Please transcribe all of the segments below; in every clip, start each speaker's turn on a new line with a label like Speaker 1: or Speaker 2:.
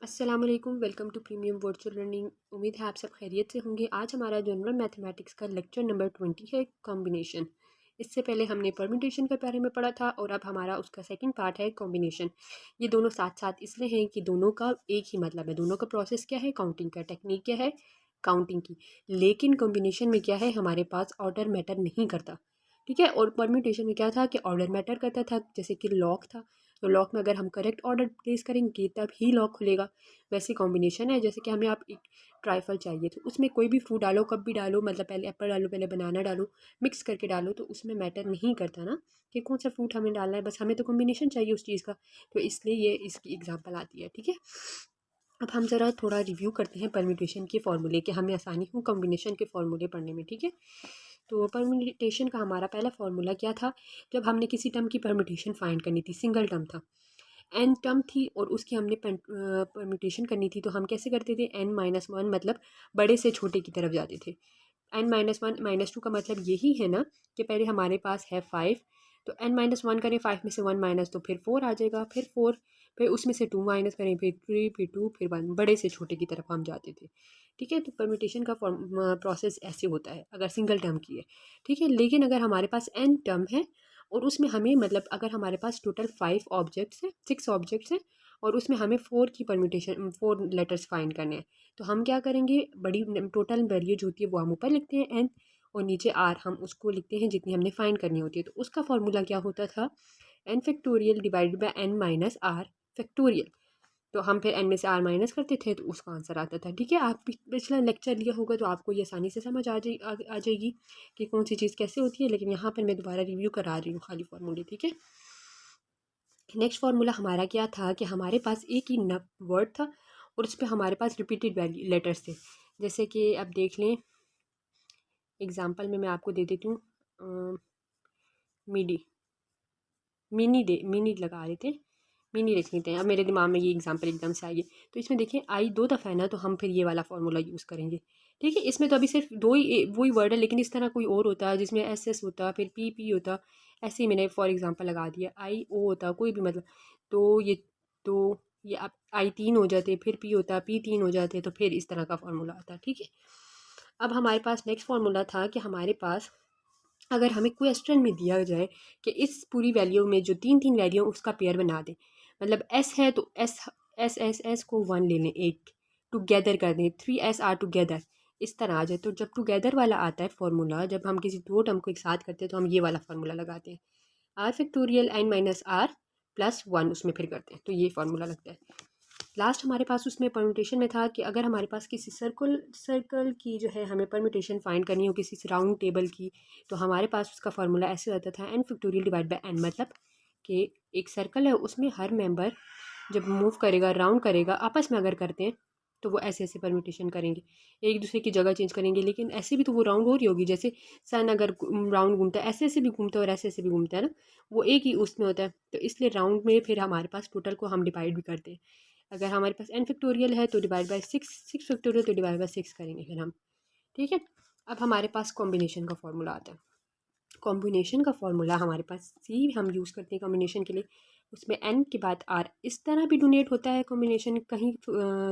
Speaker 1: अस्सलाम वालेकुम, welcome to premium virtual learning. उम्मीद है आप सब खैरियत से होंगे। आज हमारा जनरल मैथमेटिक्स का लेक्चर नंबर 20 है, कॉम्बिनेशन। इससे पहले हमने परम्यूटेशन के बारे में पढ़ा था और अब हमारा उसका सेकंड पार्ट है कॉम्बिनेशन। ये दोनों साथ साथ इसलिए हैं कि दोनों का एक ही मतलब है, दोनों का प्रोसेस क्या है, काउंटिंग का, टेक्निक क्या है, काउंटिंग की। लेकिन कॉम्बिनेशन में क्या है, हमारे पास ऑर्डर मैटर नहीं करता, ठीक है। और परम्यूटेशन में क्या था कि ऑर्डर मैटर करता था, जैसे कि लॉक था, तो लॉक में अगर हम करेक्ट ऑर्डर प्लेस करेंगे तब ही लॉक खुलेगा। वैसे कॉम्बिनेशन है, जैसे कि हमें आप एक ट्राइफल चाहिए तो उसमें कोई भी फ्रूट डालो, कब भी डालो, मतलब पहले एप्पल डालो, पहले बनाना डालो, मिक्स करके डालो, तो उसमें मैटर नहीं करता ना कि कौन सा फ्रूट हमें डालना है, बस हमें तो कॉम्बिनेशन चाहिए उस चीज़ का। तो इसलिए ये इसकी एग्जांपल आती है, ठीक है। अब हम ज़रा थोड़ा रिव्यू करते हैं परम्यूटेशन के फॉर्मूले के, हमें आसानी हो कॉम्बिनेशन के फॉर्मूले पढ़ने में, ठीक है। तो परम्यूटेशन का हमारा पहला फॉर्मूला क्या था, जब हमने किसी टर्म की परम्यूटेशन फाइंड करनी थी, सिंगल टर्म था, एन टर्म थी और उसकी हमने परम्यूटेशन करनी थी, तो हम कैसे करते थे, n-1 मतलब बड़े से छोटे की तरफ जाते थे। n-1 -2 का मतलब यही है ना कि पहले हमारे पास है 5, तो n-1 करें, 5 में से 1 माइनस तो फिर 4 आ जाएगा, फिर 4, फिर उसमें से 2 माइनस करें, फिर 3, फिर 2, फिर 1, बड़े से छोटे की तरफ हम जाते थे, ठीक है। तो परम्यूटेशन का प्रोसेस ऐसे होता है अगर सिंगल टर्म की है, ठीक है। लेकिन अगर हमारे पास n टर्म है और उसमें हमें मतलब अगर हमारे पास टोटल 5 ऑब्जेक्ट्स हैं, 6 ऑब्जेक्ट्स हैं और उसमें हमें 4 की परम्यूटेशन, 4 लेटर्स फाइंड करने हैं, तो हम क्या करेंगे, बड़ी टोटल वैल्यू जो होती है वो हम ऊपर लिखते हैं n, और नीचे r हम उसको लिखते हैं जितनी हमने फाइंड करनी होती है। तो उसका फॉर्मूला क्या होता था, n factorial divided bye n minus r factorial. तो हम फिर n में से r माइनस करते थे तो उसका आंसर आता था, ठीक है। आप पिछला लेक्चर लिया होगा तो आपको ये आसानी से समझ आ जाएगी कि कौन सी चीज़ कैसे होती है, लेकिन यहाँ पर मैं दोबारा रिव्यू करा रही हूँ खाली फॉर्मूले, ठीक है। नेक्स्ट फार्मूला हमारा क्या था कि हमारे पास एक ही वर्ड था और उस पर हमारे पास रिपीटेड वैल्यू लेटर्स थे, जैसे कि अब देख लें एग्जांपल में मैं आपको दे देती हूँ, मिडी, मिनी लगा रहे थे, मिनी लिख लेते हैं। अब मेरे दिमाग में ये एग्जांपल एकदम से आई है, तो इसमें देखिए आई 2 दफ़ा है ना, तो हम फिर ये वाला फार्मूला यूज़ करेंगे, ठीक है। इसमें तो अभी सिर्फ दो ही वही वर्ड है, लेकिन इस तरह कोई और होता है जिसमें एस एस होता, फिर पी पी होता, ऐसे ही मैंने फॉर एग्जांपल लगा दिया, आई ओ होता कोई भी, मतलब तो तो ये अब आई 3 हो जाते, फिर पी होता, पी 3 हो जाते, तो फिर इस तरह का फार्मूला आता, ठीक है। अब हमारे पास नेक्स्ट फार्मूला था कि हमारे पास अगर हमें क्वेश्चन में दिया जाए कि इस पूरी वैल्यू में जो 3 वैल्यू उसका पेयर बना दें, मतलब एस है तो एस एस एस एस को 1 ले लें, एक टुगेदर कर दें, 3 एस आर टुगेदर, इस तरह आ जाए। तो जब टुगेदर वाला आता है फॉर्मूला, जब हम किसी दो टर्म को एक साथ करते हैं तो हम ये वाला फार्मूला लगाते हैं, R factorial n minus R plus 1 उसमें फिर करते हैं, तो ये फार्मूला लगता है। लास्ट हमारे पास उसमें परम्यूटेशन में था कि अगर हमारे पास किसी सर्कल की जो है हमें परम्यूटेशन फाइंड करनी हो, किसी राउंड टेबल की, तो हमारे पास उसका फार्मूला ऐसे होता था, n factorial divide by n, मतलब कि एक सर्कल है उसमें हर मेंबर जब मूव करेगा, राउंड करेगा, आपस में अगर करते हैं तो वो ऐसे ऐसे परम्यूटेशन करेंगे, एक दूसरे की जगह चेंज करेंगे, लेकिन ऐसे भी तो वो राउंड हो रही होगी, जैसे सन अगर राउंड घूमता है ऐसे ऐसे भी घूमता है और ऐसे ऐसे भी घूमता है ना, वो एक ही उसमें होता है। तो इसलिए राउंड में फिर हमारे पास टोटल को हम डिवाइड भी करते हैं, अगर हमारे पास n फैक्टोरियल है तो डिवाइड बाय 6, 6 फैक्टोरियल तो डिवाइड बाय 6 करेंगे फिर हम, ठीक है। अब हमारे पास कॉम्बिनेशन का फॉर्मूला आता है। कॉम्बिनेशन का फॉर्मूला हमारे पास सी हम यूज़ करते हैं कॉम्बिनेशन के लिए, उसमें n के बाद r इस तरह भी डोनेट होता है कॉम्बिनेशन, कहीं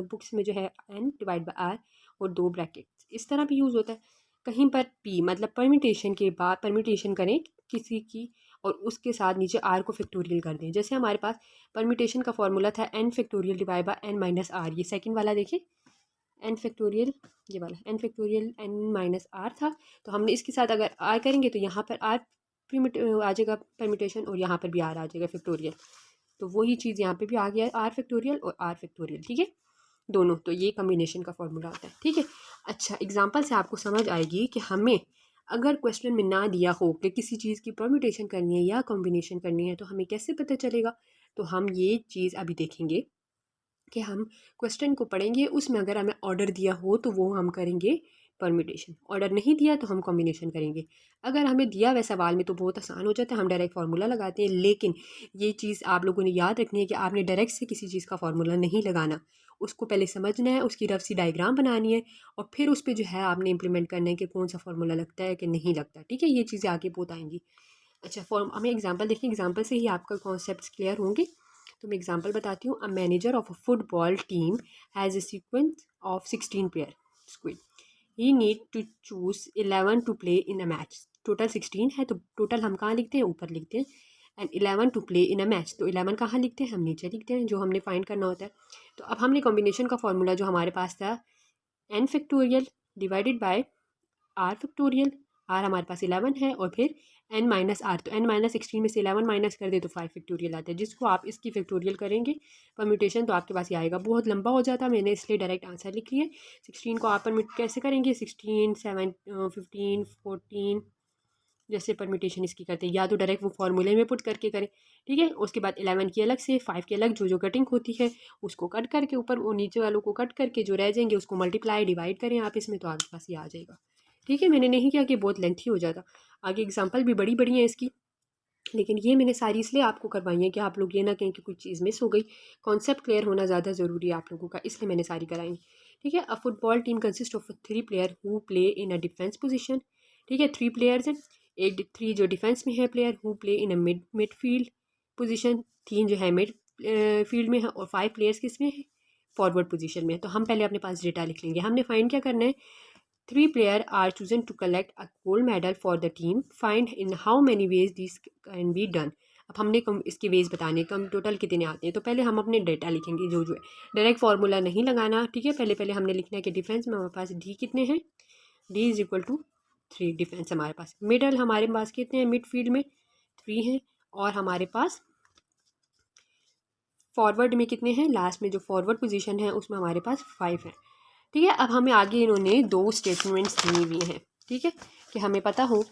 Speaker 1: बुक्स में जो है n डिवाइड बाय r और 2 ब्रैकेट्स इस तरह भी यूज़ होता है, कहीं पर p मतलब परम्यूटेशन के बाद परम्यूटेशन करें किसी की और उसके साथ नीचे r को फैक्टोरियल कर दें। जैसे हमारे पास परम्यूटेशन का फॉर्मूला था n factorial divide by n minus r, ये सेकंड वाला देखिए, n फैक्टोरियल, ये वाला n factorial n minus r था, तो हमने इसके साथ अगर r करेंगे तो यहाँ पर r आ जाएगा परम्यूटेशन और यहाँ पर भी r आ जाएगा फैक्टोरियल, तो वही चीज़ यहाँ पे भी आ गया है, r फैक्टोरियल और r फैक्टोरियल, ठीक है दोनों। तो ये कम्बिनेशन का फॉर्मूला आता है, ठीक है। अच्छा, एग्जाम्पल से आपको समझ आएगी कि हमें अगर क्वेश्चन में ना दिया हो कि किसी चीज़ की परम्यूटेशन करनी है या कॉम्बिनेशन करनी है तो हमें कैसे पता चलेगा, तो हम ये चीज़ अभी देखेंगे कि हम क्वेश्चन को पढ़ेंगे, उसमें अगर हमें ऑर्डर दिया हो तो वो हम करेंगे परम्यूटेशन, ऑर्डर नहीं दिया तो हम कॉम्बिनेशन करेंगे। अगर हमें दिया हुआ सवाल में तो बहुत आसान हो जाता है, हम डायरेक्ट फार्मूला लगाते हैं, लेकिन ये चीज़ आप लोगों ने याद रखनी है कि आपने डायरेक्ट से किसी चीज़ का फार्मूला नहीं लगाना, उसको पहले समझना है, उसकी रफ सी डायग्राम बनानी है और फिर उस पर जो है आपने इंप्लीमेंट करना है कि कौन सा फार्मूला लगता है कि नहीं लगता, ठीक है। ये चीज़ें आगे बहुत आएंगी। अच्छा, फॉर्म हमें एग्जाम्पल देखिए, एग्जाम्पल से ही आपका कॉन्सेप्ट क्लियर होंगे। तो मैं एग्जांपल बताती हूँ। A manager of a football team has a sequence of 16 player squad, he need to choose 11 to play in a match. Total 16 है, तो टोटल हम कहाँ लिखते हैं, ऊपर लिखते हैं। And 11 to play in a match, तो 11 कहाँ लिखते हैं, हम नीचे लिखते हैं, जो हमने फाइंड करना होता है। तो अब हमने कॉम्बिनेशन का फॉर्मूला जो हमारे पास था, n factorial divided by R factorial. R हमारे पास 11 है और फिर n माइनस आर, तो n माइनस 16 में से 11 माइनस कर दे तो 5 फैक्टोरियल आता है, जिसको आप इसकी फैक्टोरियल करेंगे परम्यूटेशन तो आपके पास ये आएगा। बहुत लंबा हो जाता, मैंने इसलिए डायरेक्ट आंसर लिख लिया। 16 को आप परम्यूट कैसे करेंगे, 16 7 15 14 जैसे परम्यूटेशन इसकी करते हैं, या तो डायरेक्ट वो फार्मूले में पुट करके करें, ठीक है। उसके बाद 11 की अलग से, 5 की अलग, जो जो कटिंग होती है उसको कट करके ऊपर वो नीचे वालों को कट करके जो रह जाएंगे उसको मल्टीप्लाई डिवाइड करें आप इसमें, तो आपके पास ये आ जाएगा, ठीक है। मैंने नहीं किया कि बहुत लेंथी हो जाता, आगे एग्जाम्पल भी बड़ी बड़ी हैं इसकी, लेकिन ये मैंने सारी इसलिए आपको करवाई है कि आप लोग ये ना कहें कि कुछ चीज़ मिस हो गई। कॉन्सेप्ट क्लियर होना ज़्यादा ज़रूरी है आप लोगों का, इसलिए मैंने सारी कराई, ठीक है। अ football team consist of 3 player who play in a defence position, ठीक है। 3 प्लेयर्स हैं, एक 3 जो डिफेंस में है player, who play in a midfield position, 3 जो है मिड फील्ड में है, और 5 प्लेयर्स किस में है, फॉरवर्ड पोजीशन में है। तो हम पहले अपने पास डेटा लिख लेंगे। हमने फाइंड क्या करना है, 3 players are chosen to collect a gold medal for the team. Find in how many ways this can be done. अब हमने इसके वेज बताने, कम टोटल कितने आते हैं। तो पहले हम अपने डेटा लिखेंगे जो जो है, डायरेक्ट फार्मूला नहीं लगाना, ठीक है। पहले पहले हमने लिखना है कि डिफेंस में हमारे पास डी कितने हैं, D is equal to 3 defence हमारे पास। मिडल हमारे पास कितने हैं, मिड फील्ड में 3 हैं, और हमारे पास फॉरवर्ड में कितने हैं, लास्ट में जो फॉरवर्ड पोजीशन है उसमें हमारे पास 5 हैं, ठीक है। अब हमें आगे इन्होंने 2 स्टेटमेंट्स दी हुई हैं, ठीक है, कि हमें पता हो।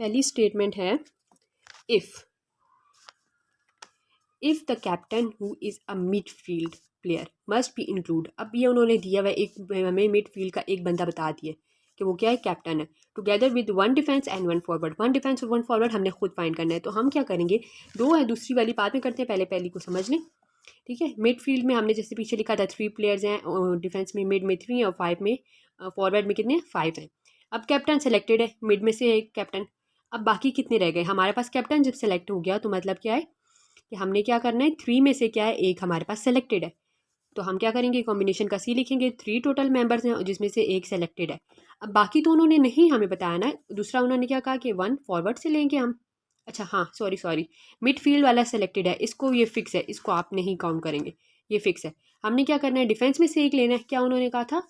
Speaker 1: पहली स्टेटमेंट है if the captain who is a midfield player must be include. अब ये उन्होंने दिया हुआ एक, हमें मिडफील्ड का एक बंदा बता दिया कि वो क्या है, कैप्टन है, together with 1 defence and 1 forward. 1 defence और 1 फॉरवर्ड हमने खुद फाइंड करना है। तो हम क्या करेंगे, 2 है, दूसरी वाली बात में करते हैं, पहले पहली को समझ लें, ठीक है। मिडफील्ड में हमने जैसे पीछे लिखा था 3 प्लेयर्स हैं, डिफेंस में मिड में 3 और 5 में फॉरवर्ड में कितने 5 हैं। अब कैप्टन सेलेक्टेड है, मिड में से एक कैप्टन, अब बाकी कितने रह गए हमारे पास। कैप्टन जब सेलेक्ट हो गया तो मतलब क्या है कि हमने क्या करना है, 3 में से क्या है, एक हमारे पास सेलेक्टेड है, तो हम क्या करेंगे, कॉम्बिनेशन का सी लिखेंगे। 3 टोटल मेंबर्स हैं जिसमें से एक सेलेक्टेड है। अब बाकी तो उन्होंने नहीं हमें बताया ना, दूसरा उन्होंने क्या कहा कि 1 फॉरवर्ड से लेंगे हम। अच्छा हाँ, सॉरी, मिडफील्ड वाला सेलेक्टेड है, इसको ये फिक्स है, इसको आप नहीं काउंट करेंगे, ये फिक्स है। हमने क्या करना है, डिफेंस में से एक लेना है। क्या उन्होंने कहा था,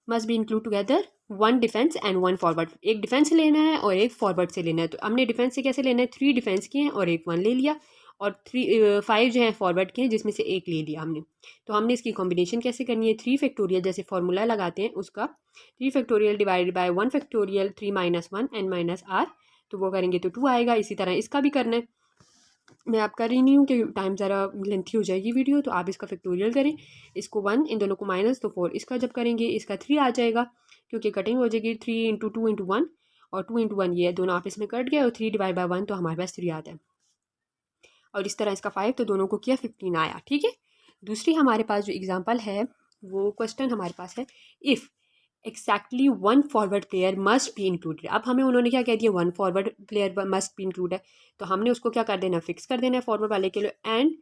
Speaker 1: must be include together 1 defence and 1 forward. एक डिफेंस से लेना है और एक फॉरवर्ड से लेना है। तो हमने डिफेंस से कैसे लेना है, 3 डिफेंस के हैं और एक 1 ले लिया, और 5 जो है फॉरवर्ड के हैं जिसमें से एक ले लिया हमने। तो हमने इसकी कॉम्बिनेशन कैसे करनी है, 3 फैक्टोरियल जैसे फार्मूला लगाते हैं उसका, 3 factorial divided by 1 factorial 3 minus 1 N minus R, तो वो करेंगे तो 2 आएगा। इसी तरह इसका भी करना है, मैं आप कर रही नहीं हूँ कि टाइम ज़रा लेंथी हो जाएगी वीडियो, तो आप इसका फैक्टोरियल करें, इसको 1 इन दोनों को माइनस तो 4, इसका जब करेंगे इसका 3 आ जाएगा, क्योंकि कटिंग हो जाएगी 3 इंटू 2 इंटू 1, और 2 इंटू 1 ये दोनों आपस में कट गए, और 3 डिवाइड बाय 1 तो हमारे पास 3 आता है, और इस तरह इसका 5, तो दोनों को किया 15 आया, ठीक है। दूसरी हमारे पास जो एग्जाम्पल है, वो क्वेश्चन हमारे पास है, if exactly 1 forward player must be included. अब हमें उन्होंने क्या कह दिया, 1 forward player must be include है, तो हमने उसको क्या कर देना, फिक्स कर देना है फॉरवर्ड वाले के लिए, and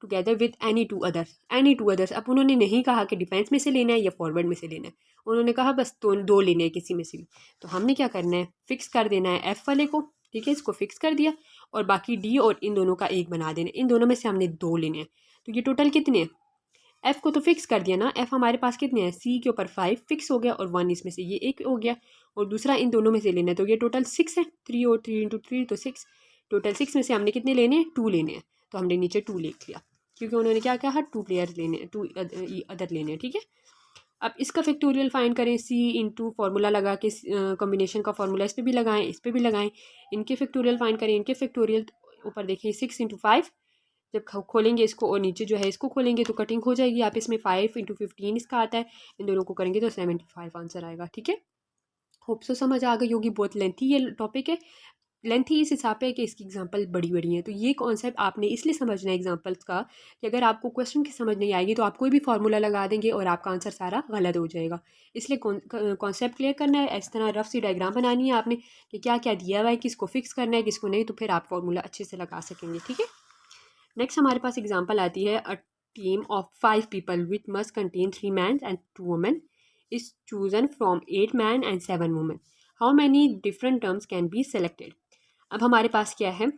Speaker 1: together with any two others. अब उन्होंने नहीं कहा कि डिफेंस में से लेना है या फॉरवर्ड में से लेना है, उन्होंने कहा बस दो लेने हैं किसी में से भी। तो हमने क्या करना है, फिक्स कर देना है एफ़ वाले को, ठीक है, इसको फिक्स कर दिया, और बाकी डी और इन दोनों का एक बना देना, इन दोनों में से हमने 2 लेने हैं। तो ये टोटल कितने हैं, एफ़ को तो फिक्स कर दिया ना, एफ़ हमारे पास कितने हैं, सी के ऊपर 5 फिक्स हो गया, और 1 इसमें से ये एक हो गया, और दूसरा इन दोनों में से लेना है, तो ये टोटल 6 है, 3 और 3 इंटू 3 तो 6, टोटल 6 में से हमने कितने लेने हैं, 2 लेने हैं, तो हमने नीचे 2 लिख लिया, क्योंकि उन्होंने क्या कहा, 2 प्लेयर्स लेने, 2 अदर लेने हैं, ठीक है। अब इसका फैक्टोरियल फाइंड करें, सी इंटू फार्मूला लगा के, कॉम्बिनेशन का फार्मूला इस पर भी लगाएं, इस पर भी लगाएं, इनके फैक्टोरियल फाइंड करें, इनके फैक्टोरियल ऊपर देखिए 6 इंटू 5, जब खोलेंगे इसको और नीचे जो है इसको खोलेंगे तो कटिंग हो जाएगी, आप इसमें 5 इंटू 15 इसका आता है, इन दोनों को करेंगे तो 75 आंसर आएगा, ठीक है। होप सो समझ आ गई होगी, बहुत लेंथी ये टॉपिक है, लेंथी इस हिसाब पे है कि इसकी एग्जांपल बड़ी बड़ी हैं, तो ये कॉन्सेप्ट आपने इसलिए समझना है एग्जांपल्स का, कि अगर आपको क्वेश्चन की समझ नहीं आएगी तो आप कोई भी फार्मूला लगा देंगे और आपका आंसर सारा गलत हो जाएगा। इसलिए कॉन्सेप्ट क्लियर करना है, इस तरह रफ सी डायग्राम बनानी है आपने कि क्या क्या दिया हुआ है, किसको फिक्स करना है किसको नहीं, तो फिर आप फार्मूला अच्छे से लगा सकेंगे, ठीक है। नेक्स्ट हमारे पास एग्जांपल आती है, a team of 5 people which must contain 3 man and 2 women is chosen from 8 man and 7 women, how many different terms can be selected. अब हमारे पास क्या है,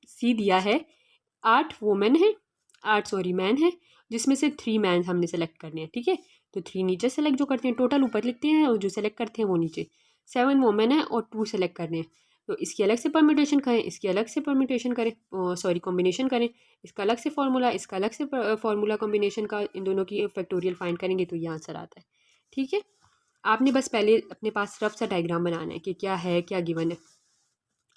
Speaker 1: सी दिया है 8 वुमेन है, 8 मैन है, जिसमें से 3 मैन हमने सेलेक्ट करने हैं, ठीक है। तो 3 नीचे सेलेक्ट जो करते हैं, टोटल ऊपर लिखते हैं और जो सेलेक्ट करते हैं वो नीचे। 7 वुमेन है और 2 सेलेक्ट करने हैं, तो इसकी अलग से परम्यूटेशन करें, इसकी अलग से परम्यूटेशन करें, सॉरी कॉम्बिनेशन करें, इसका अलग से फार्मूला, इसका अलग से फार्मूला कॉम्बिनेशन का, इन दोनों की फैक्टोरियल फाइंड करेंगे तो ये आंसर आता है, ठीक है। आपने बस पहले अपने पास रफ सा डायग्राम बनाना है कि क्या है, क्या गिवन है।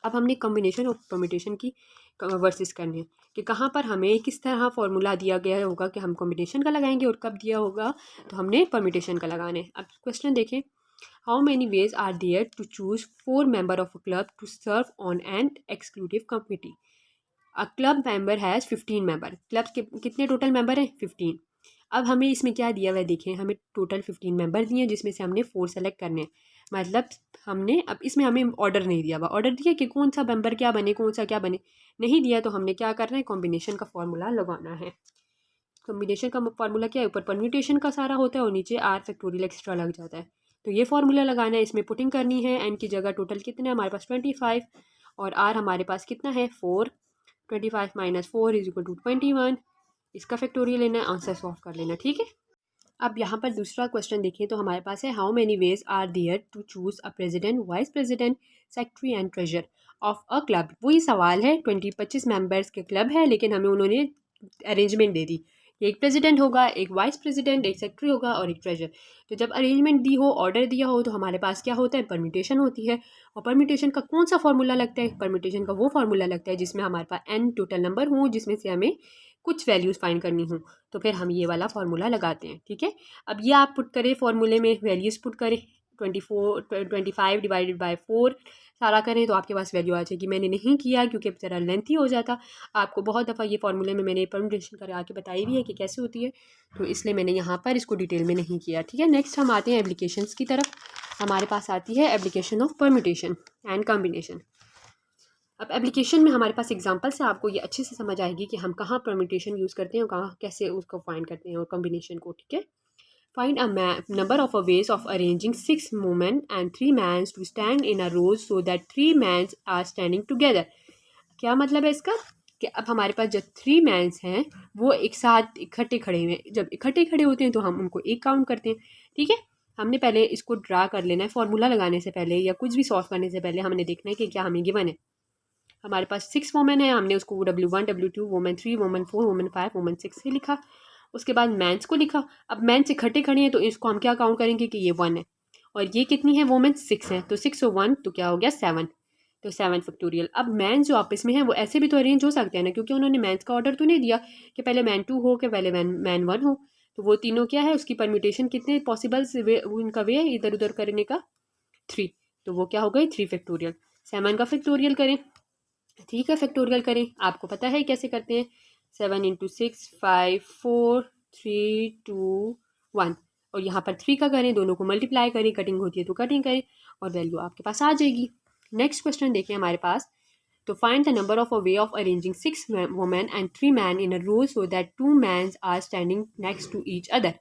Speaker 1: अब हमने कॉम्बिनेशन और परम्यूटेशन की वर्सेस करने हैं कि कहाँ पर हमें किस तरह फार्मूला दिया गया होगा कि हम कॉम्बिनेशन का लगाएंगे, और कब दिया होगा तो हमने परम्यूटेशन का लगाना है। अब क्वेश्चन देखें, how many ways are there to choose 4 member of a club to serve on an exclusive committee. A club member has 15 member, club के कितने टोटल मेंबर हैं 15। अब हमें इसमें क्या दिया हुआ है, देखें हमें टोटल 15 मेंबर दिए हैं, जिसमें से हमने 4 सेलेक्ट करने हैं। मतलब हमने, अब इसमें हमें ऑर्डर नहीं दिया हुआ, ऑर्डर दिया कि कौन सा मेंबर क्या बने, कौन सा क्या बने, नहीं दिया, तो हमने क्या करना है, कॉम्बिनेशन का फॉर्मूला लगाना है। कॉम्बिनेशन का फार्मूला क्या है, ऊपर परम्यूटेशन का सारा होता है और नीचे आर फैक्टोरियल एक्स्ट्रा लग जाता है। तो ये फार्मूला लगाना है, इसमें पुटिंग करनी है, एन की जगह टोटल कितना है हमारे पास 25 और आर हमारे पास कितना है 4, 25 माइनस 4 इज इक्वल टू 21। इसका फैक्टोरियल लेना है, आंसर सॉल्व कर लेना, ठीक है। अब यहाँ पर दूसरा क्वेश्चन देखें तो हमारे पास है, how many ways are there to choose a president, vice president, secretary and treasurer of a club. वही सवाल है, 25 मेंबर्स के क्लब है, लेकिन हमें उन्होंने अरेंजमेंट दे दी कि एक प्रेसिडेंट होगा, एक वाइस प्रेसिडेंट, एक सेक्रेटरी होगा और एक ट्रेजर। तो जब अरेंजमेंट दी हो, ऑर्डर दिया हो, तो हमारे पास क्या होता है, परम्यूटेशन होती है। और परम्यूटेशन का कौन सा फार्मूला लगता है, परम्यूटेशन का वो फार्मूला लगता है जिसमें हमारे पास n टोटल नंबर हो, जिसमें से हमें कुछ वैल्यूज़ फाइंड करनी हो, तो फिर हम ये वाला फार्मूला लगाते हैं, ठीक है। अब ये आप पुट करें फार्मूले में, वैल्यूज़ पुट करें, 25 डिवाइडेड बाय 4 सारा करें तो आपके पास वैल्यू आ जाएगी। मैंने नहीं किया क्योंकि ज़रा लेंथी हो जाता, आपको बहुत दफ़ा ये फार्मूले में मैंने परम्यूटेशन करा के बताई भी है कि कैसे होती है, तो इसलिए मैंने यहाँ पर इसको डिटेल में नहीं किया, ठीक है। नेक्स्ट हम आते हैं एप्लीकेशंस की तरफ। हमारे पास आती है application of permutation and combination. अब एप्लीकेशन में हमारे पास एग्जांपल से आपको ये अच्छे से समझ आएगी कि हम कहाँ परम्यूटेशन यूज़ करते हैं और कहाँ कैसे उसको फाइंड करते हैं और कॉम्बिनेशन को, ठीक है। Find a number of a ways of arranging 6 women and 3 men to stand in a row so that 3 men are standing together. क्या मतलब है इसका कि अब हमारे पास जब 3 मैंस हैं वो एक साथ इकट्ठे खड़े हुए हैं, जब इकट्ठे खड़े होते हैं तो हम उनको एक काउंट करते हैं, ठीक है। हमने पहले इसको ड्रा कर लेना है, फॉर्मूला लगाने से पहले या कुछ भी सॉल्व करने से पहले हमने देखना है कि क्या हमें गिवन है। हमारे पास 6 वोमेन है, हमने उसको W1 W2 women 3 women 4 women 5 women 6 से लिखा। उसके बाद मैंस को लिखा। अब मैंस इकट्ठे खड़े हैं तो इसको हम क्या काउंट करेंगे कि ये 1 है और ये कितनी है वोमेन 6 है, तो 6 और 1 तो क्या हो गया 7, तो 7 फैक्टोरियल। अब मैन जो आपस में है वो ऐसे भी तो अरेंज हो सकते हैं ना, क्योंकि उन्होंने मैंस का ऑर्डर तो नहीं दिया कि पहले मैन 2 हो कि पहले मैन 1 हो, तो वो तीनों क्या है उसकी परम्यूटेशन कितने पॉसिबल वे उनका वे है इधर उधर करने का 3, तो वो क्या हो गई 3 फैक्टोरियल। 7 का फैक्टोरियल करें, 3 का फैक्टोरियल करें, आपको पता है कैसे करते हैं, 7 इंटू 6 5 4 3 2 1, और यहाँ पर 3 का करें, दोनों को मल्टीप्लाई करें, कटिंग होती है तो कटिंग करें और वैल्यू आपके पास आ जाएगी। नेक्स्ट क्वेश्चन देखिए हमारे पास, तो find the number of a way of arranging 6 women and 3 men in a row so that 2 men are standing next to each other.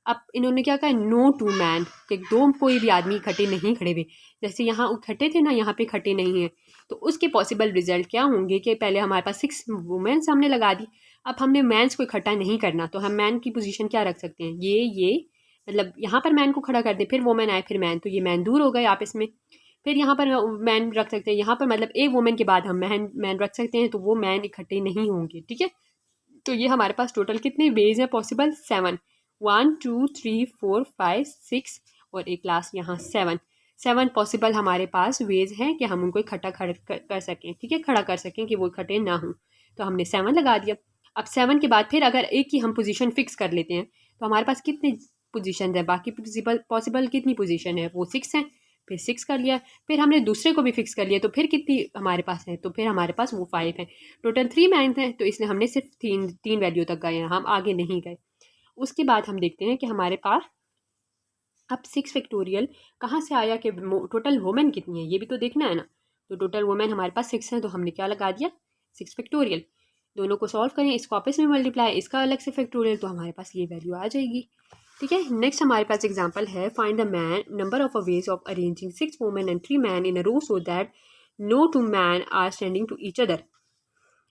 Speaker 1: अब इन्होंने क्या कहा, नो 2 मैन, कि दो कोई भी आदमी इकट्ठे नहीं खड़े हुए, जैसे यहाँ इकट्ठे थे ना, यहाँ पे इकट्ठे नहीं है, तो उसके पॉसिबल रिजल्ट क्या होंगे कि पहले हमारे पास 6 वुमेन्स हमने लगा दी, अब हमने मैंस को इकट्ठा नहीं करना, तो हम मैन की पोजीशन क्या रख सकते हैं, ये मतलब यहाँ पर मैन को खड़ा कर दें, फिर वुमेन आए फिर मैन, तो ये मैन दूर हो गए आपस में, फिर यहाँ पर मैन रख सकते हैं, यहाँ पर मतलब एक वुमेन के बाद हम मैन रख सकते हैं, तो वो मैन इकट्ठे नहीं होंगे, ठीक है। तो ये हमारे पास टोटल कितने वेज हैं पॉसिबल, 7, 1 2 3 4 5 6 और एक लास्ट यहाँ 7 पॉसिबल हमारे पास वेज हैं कि हम उनको इकट्ठा कर सकें, ठीक है, खड़ा कर सकें कि वो इकट्ठे ना हों, तो हमने 7 लगा दिया। अब 7 के बाद फिर अगर एक ही हम पोजीशन फिक्स कर लेते हैं तो हमारे पास कितनी पोजीशन है, बाकी पॉसिबल कितनी पोजीशन है, वो 6 है, फिर 6 कर लिया, फिर हमने दूसरे को भी फिक्स कर लिया, तो फिर कितनी हमारे पास है, तो फिर हमारे पास वो 5 है, टोटल 3 मैन हैं, तो इसलिए हमने सिर्फ तीन वैल्यू तक गए हैं, हम आगे नहीं गए। उसके बाद हम देखते हैं कि हमारे पास अब 6 फैक्टोरियल कहाँ से आया कि टोटल वुमेन कितनी है, ये भी तो देखना है ना, तो टोटल वुमेन हमारे पास 6 हैं, तो हमने क्या लगा दिया 6 फैक्टोरियल। दोनों को सॉल्व करें, इसको आपस में मल्टीप्लाई, इसका अलग से फैक्टोरियल, तो हमारे पास ये वैल्यू आ जाएगी। ठीक है, नेक्स्ट हमारे पास एग्जांपल है, find the man number of a ways of arranging 6 women and 3 men in a row so that no 2 men are standing to each other.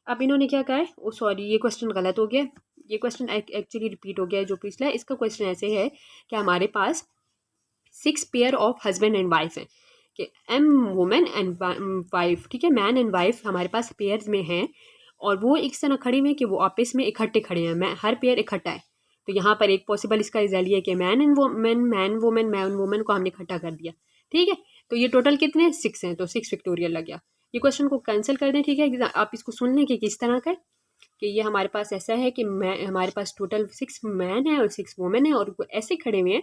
Speaker 1: अब इन्होंने क्या कहा है, ओ सॉरी ये क्वेश्चन गलत हो गया, ये क्वेश्चन एक्चुअली रिपीट हो गया है जो पिछला है। इसका क्वेश्चन ऐसे है कि हमारे पास 6 pair of husband and wife है कि एम वुमेन एंड वाइफ, ठीक है, मैन एंड वाइफ हमारे पास पेयर्स में हैं और वो एक तरह खड़े हुए हैं कि वो आपस में इकट्ठे खड़े हैं, मैं हर पेयर इकट्ठा है। तो यहाँ पर एक पॉसिबल इसका रिजल्ट ये है कि मैन वुमेन को हमने इकट्ठा कर दिया। ठीक है, तो ये टोटल कितने हैं, 6 हैं, तो 6 फैक्टोरियल लग गया। ये क्वेश्चन को कैंसिल कर दें। ठीक है, आप इसको सुन लें कि किस तरह का है कि ये हमारे पास ऐसा है कि हमारे पास टोटल 6 मैन है और 6 वुमेन है और वो ऐसे खड़े हुए हैं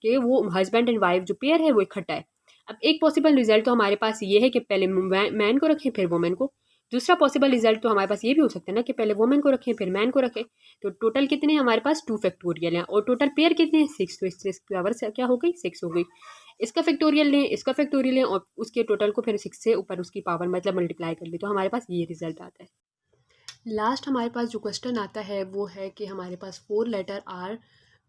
Speaker 1: कि वो हस्बैंड एंड वाइफ जो पेयर है वो इकट्ठा है। अब एक पॉसिबल रिजल्ट तो हमारे पास ये है कि पहले मैन को रखें फिर वुमेन को। दूसरा पॉसिबल रिजल्ट तो हमारे पास ये भी हो सकता है ना कि पहले वुमेन को रखें फिर मैन को रखें। तो टोटल कितने हैं हमारे पास, 2 फैक्टोरियल हैं और टोटल पेयर कितने हैं, 6। तो इसकी पावर से क्या हो गई, 6 हो गई। इसका फैक्टोरियल लें, इसका फैक्टोरियल लें और उसके टोटल को फिर 6 से ऊपर उसकी पावर मतलब मल्टीप्लाई कर ले, तो हमारे पास ये रिजल्ट आता है। लास्ट हमारे पास जो क्वेश्चन आता है वो है कि हमारे पास 4 letter are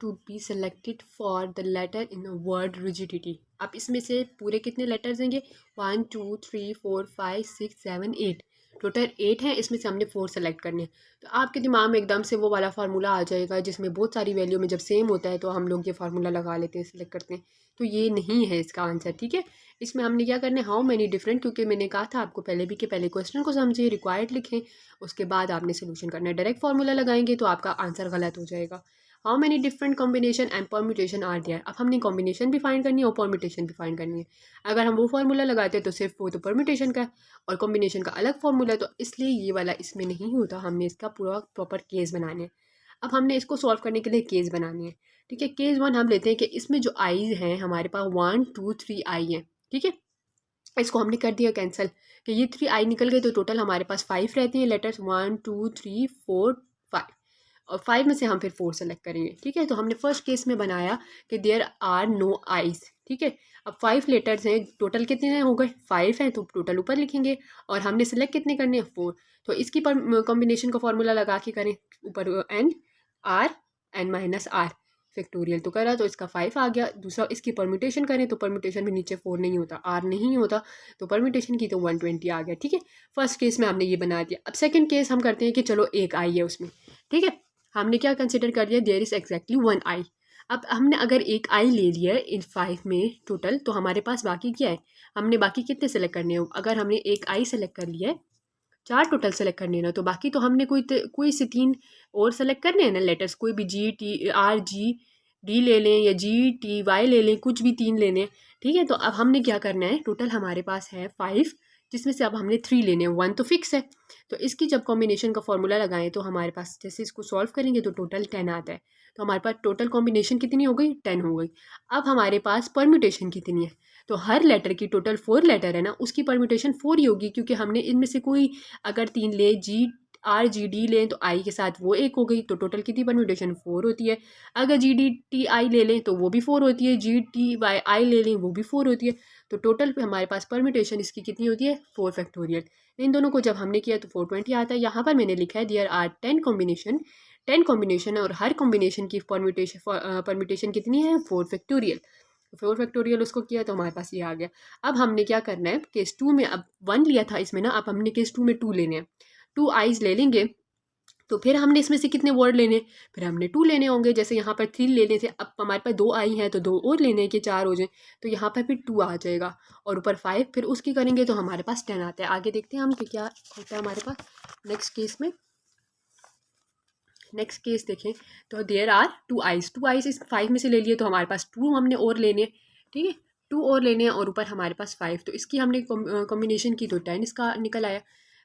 Speaker 1: to be selected for the letter in word rigidity. अब इसमें से पूरे कितने लेटर्स देंगे, 1 2 3 4 5 6 7 8, टोटल 8 हैं, इसमें से हमने 4 सेलेक्ट करने हैं। तो आपके दिमाग में एकदम से वो वाला फार्मूला आ जाएगा जिसमें बहुत सारी वैल्यू में जब सेम होता है तो हम लोग ये फार्मूला लगा लेते हैं, सेलेक्ट करते हैं। तो ये नहीं है इसका आंसर। ठीक है, इसमें हमने क्या करना है, हाउ मैनी डिफरेंट, क्योंकि मैंने कहा था आपको पहले भी कि पहले क्वेश्चन को समझिए, रिक्वायर्ड लिखें, उसके बाद आपने सोल्यूशन करना है। डायरेक्ट फार्मूला लगाएंगे तो आपका आंसर गलत हो जाएगा। How many different combination and permutation are there. अब हमने कॉम्बिनेशन भी फाइंड करनी है और परम्यूटेशन भी फाइंड करनी है। अगर हम वो फार्मूला लगाते हैं तो सिर्फ वो तो परम्यूटेशन का है और कॉम्बिनेशन का अलग फार्मूला है, तो इसलिए ये वाला इसमें नहीं होता। हमने इसका पूरा प्रॉपर केस बनाने हैं। अब हमने इसको सॉल्व करने के लिए केस बनानी है। ठीक है, केस 1 हम लेते हैं कि इसमें जो आईज हैं हमारे पास 1 2 3 आई हैं। ठीक है, इसको हमने कर दिया कैंसिल कि ये 3 आई निकल गए, तो टोटल हमारे पास 5 रहते हैं लेटर्स, 1 2 3 4 5 और 5 में से हम फिर 4 सेलेक्ट करेंगे। ठीक है, तो हमने फर्स्ट केस में बनाया कि देयर आर नो आइज। ठीक है, अब 5 लेटर्स हैं, टोटल कितने हो गए, 5 हैं, तो टोटल ऊपर लिखेंगे और हमने सेलेक्ट कितने करने हैं, 4। तो इसकी कॉम्बिनेशन का फॉर्मूला लगा के करें, ऊपर एन माइनस आर फैक्टोरियल तो करा तो इसका 5 आ गया। दूसरा इसकी परम्यूटेशन करें तो परम्यूटेशन भी नीचे 4 नहीं होता, आर नहीं होता, तो परम्यूटेशन की तो 120 आ गया। ठीक है, फर्स्ट केस में हमने ये बना दिया। अब सेकंड केस हम करते हैं कि चलो एक आई है उसमें। ठीक है, हमने क्या कंसिडर कर दिया, देयर इज एग्जैक्टली 1 आई। अब हमने अगर एक आई ले लिया इन 5 में टोटल, तो हमारे पास बाकी क्या है, हमने बाकी कितने सेलेक्ट करने हो। अगर हमने एक आई सेलेक्ट कर लिया है, 4 टोटल सेलेक्ट करने हैं ना, तो बाकी तो हमने कोई से 3 और सेलेक्ट करने हैं ना लेटर्स, कोई भी G T R G D ले लें या जी टी वाई ले लें, कुछ भी 3 लेने हैं। ठीक है, तो अब हमने क्या करना है, टोटल हमारे पास है 5 जिसमें से अब हमने 3 लेने हैं, 1 तो फिक्स है। तो इसकी जब कॉम्बिनेशन का फॉर्मूला लगाएं तो हमारे पास जैसे इसको सॉल्व करेंगे तो टोटल 10 आता है। तो हमारे पास टोटल कॉम्बिनेशन कितनी हो गई, 10 हो गई। अब हमारे पास परम्यूटेशन कितनी है, तो हर लेटर की टोटल 4 लेटर है ना, उसकी परम्यूटेशन 4 ही होगी, क्योंकि हमने इनमें से कोई अगर 3 ले, जी आर जी डी लें तो आई के साथ वो एक हो गई, तो टोटल कितनी परम्यूटेशन 4 होती है। अगर जी डी टी आई ले लें तो वो भी 4 होती है, जी टी वाई आई ले लें वो भी 4 होती है। तो टोटल पे हमारे पास परम्यूटेशन इसकी कितनी होती है, 4 फैक्टोरियल। इन दोनों को जब हमने किया तो 420 आता है। यहाँ पर मैंने लिखा है देयर आर 10 कॉम्बिनेशन और हर कॉम्बिनेशन की परम्यूटेशन कितनी है, 4 फैक्टोरियल। 4 फैक्टोरियल उसको किया तो हमारे पास ये आ गया। अब हमने क्या करना है, केस 2 में अब 1 लिया था इसमें ना, अब हमने केस 2 में 2 लेने हैं, 2 आइज ले लेंगे। तो फिर हमने इसमें से कितने वर्ड लेने, फिर हमने 2 लेने होंगे। जैसे यहाँ पर 3 लेने थे, अब हमारे पास 2 आई हैं तो 2 और लेने हैं कि 4 हो जाए, तो यहाँ पर फिर 2 आ जाएगा और ऊपर 5 फिर उसकी करेंगे तो हमारे पास 10 आता है। आगे देखते हैं हम कि क्या होता है हमारे पास नेक्स्ट केस में। नेक्स्ट केस देखें तो देयर आर 2 आइज इस 5 में से ले लिए, तो हमारे पास 2 हमने और लेने हैं। ठीक है, 2 और लेने हैं और ऊपर हमारे पास 5, तो इसकी हमने कॉम्बिनेशन की तो 10 इसका निकल आया।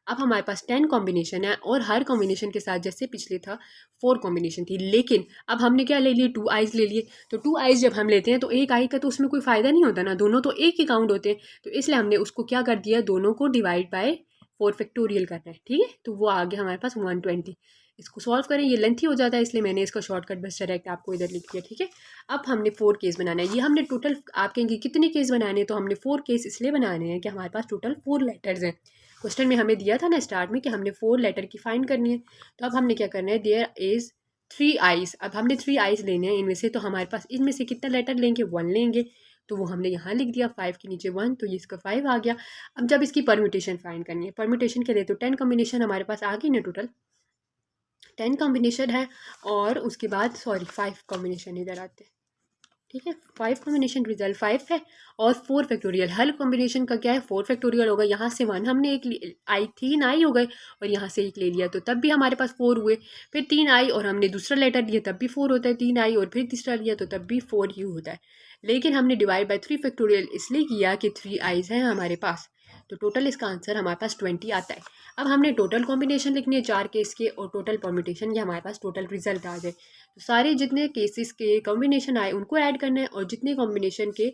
Speaker 1: अब हमारे पास 10 कॉम्बिनेशन है और हर कॉम्बिनेशन के साथ जैसे पिछले था 4 कॉम्बिनेशन थी, लेकिन अब हमने क्या ले लिए, 2 आइज ले लिए। तो 2 आइज जब हम लेते हैं तो एक आई का तो उसमें कोई फ़ायदा नहीं होता ना, दोनों तो एक ही काउंट होते हैं, तो इसलिए हमने उसको क्या कर दिया, दोनों को डिवाइड बाय 4 फैक्टोरियल करना है। ठीक है, तो वो आ गया हमारे पास 120। इसको सॉल्व करें, ये लेंथी हो जाता है इसलिए मैंने इसका शॉर्टकट बस डायरेक्ट आपको इधर लिख दिया। ठीक है, अब हमने 4 केस बनाना है। ये हमने टोटल, आप कहेंगे कितने केस बनाने हैं, तो हमने 4 केस इसलिए बनाने हैं कि हमारे पास टोटल 4 लेटर्स हैं। क्वेश्चन में हमें दिया था ना स्टार्ट में कि हमने 4 लेटर की फाइंड करनी है। तो अब हमने क्या करना है, देयर इज़ 3 आइज़। अब हमने 3 आइज़ लेने हैं इनमें से, तो हमारे पास इनमें से कितना लेटर लेंगे, 1 लेंगे। तो वो हमने यहाँ लिख दिया 5 के नीचे 1, तो ये इसका 5 आ गया। अब जब इसकी परम्यूटेशन फाइंड करनी है, परम्यूटेशन के लिए तो 10 कॉम्बिनेशन हमारे पास आ गई ना, टोटल 10 कॉम्बिनेशन है। और उसके बाद 5 कॉम्बिनेशन इधर आते हैं, ठीक है। 5 कॉम्बिनेशन रिजल्ट 5 है। और 4 फैक्टोरियल, हर कॉम्बिनेशन का क्या है, 4 फैक्टोरियल होगा। यहाँ से 1 हमने एक आई 3 आई हो गए, और यहाँ से एक ले लिया, तो तब भी हमारे पास 4 हुए। फिर 3 आई और हमने दूसरा लेटर लिया, तब भी 4 होता है। 3 आई और फिर तीसरा लिया, तो तब भी 4 ही होता है। लेकिन हमने डिवाइड बाई 3 फैक्टोरियल इसलिए किया कि 3 आईज हैं हमारे पास, तो टोटल इसका आंसर हमारे पास 20 आता है। अब हमने टोटल कॉम्बिनेशन लिखनी है 4 केस के, और टोटल परम्यूटेशन, ये हमारे पास टोटल रिजल्ट आ जाए। तो सारे जितने केसेस के कॉम्बिनेशन आए उनको ऐड करना है, और जितने कॉम्बिनेशन के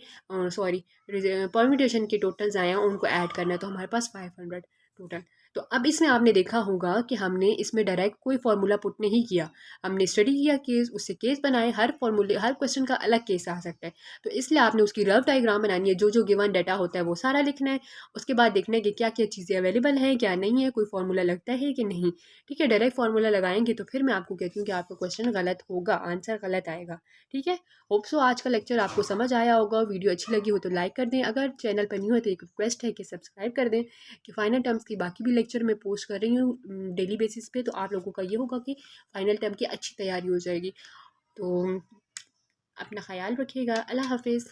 Speaker 1: परम्यूटेशन के टोटल्स आए हैं उनको ऐड करना है, तो हमारे पास 500 टोटल। तो अब इसमें आपने देखा होगा कि हमने इसमें डायरेक्ट कोई फार्मूला पुट नहीं किया, हमने स्टडी किया केस, उससे केस बनाए। हर फार्मूले, हर क्वेश्चन का अलग केस आ सकता है, तो इसलिए आपने उसकी रफ डायग्राम बनानी है। जो जो गिवन डाटा होता है वो सारा लिखना है। उसके बाद देखना है कि क्या क्या चीज़ें अवेलेबल हैं, क्या नहीं है, कोई फार्मूला लगता है कि नहीं। ठीक है, डायरेक्ट फार्मूला लगाएंगे तो फिर मैं आपको कहती हूँ कि आपका क्वेश्चन गलत होगा, आंसर गलत आएगा। ठीक है, होप सो आज का लेक्चर आपको समझ आया होगा। वीडियो अच्छी लगी हो तो लाइक कर दें, अगर चैनल पर न्यू है तो एक रिक्वेस्ट है कि सब्सक्राइब कर दें, कि फाइनल टर्म्स की बाकी भी लेक्चर मैं पोस्ट कर रही हूँ डेली बेसिस पे, तो आप लोगों का ये होगा कि फाइनल टर्म की अच्छी तैयारी हो जाएगी। तो अपना ख्याल रखिएगा, अल्लाह हाफिज़।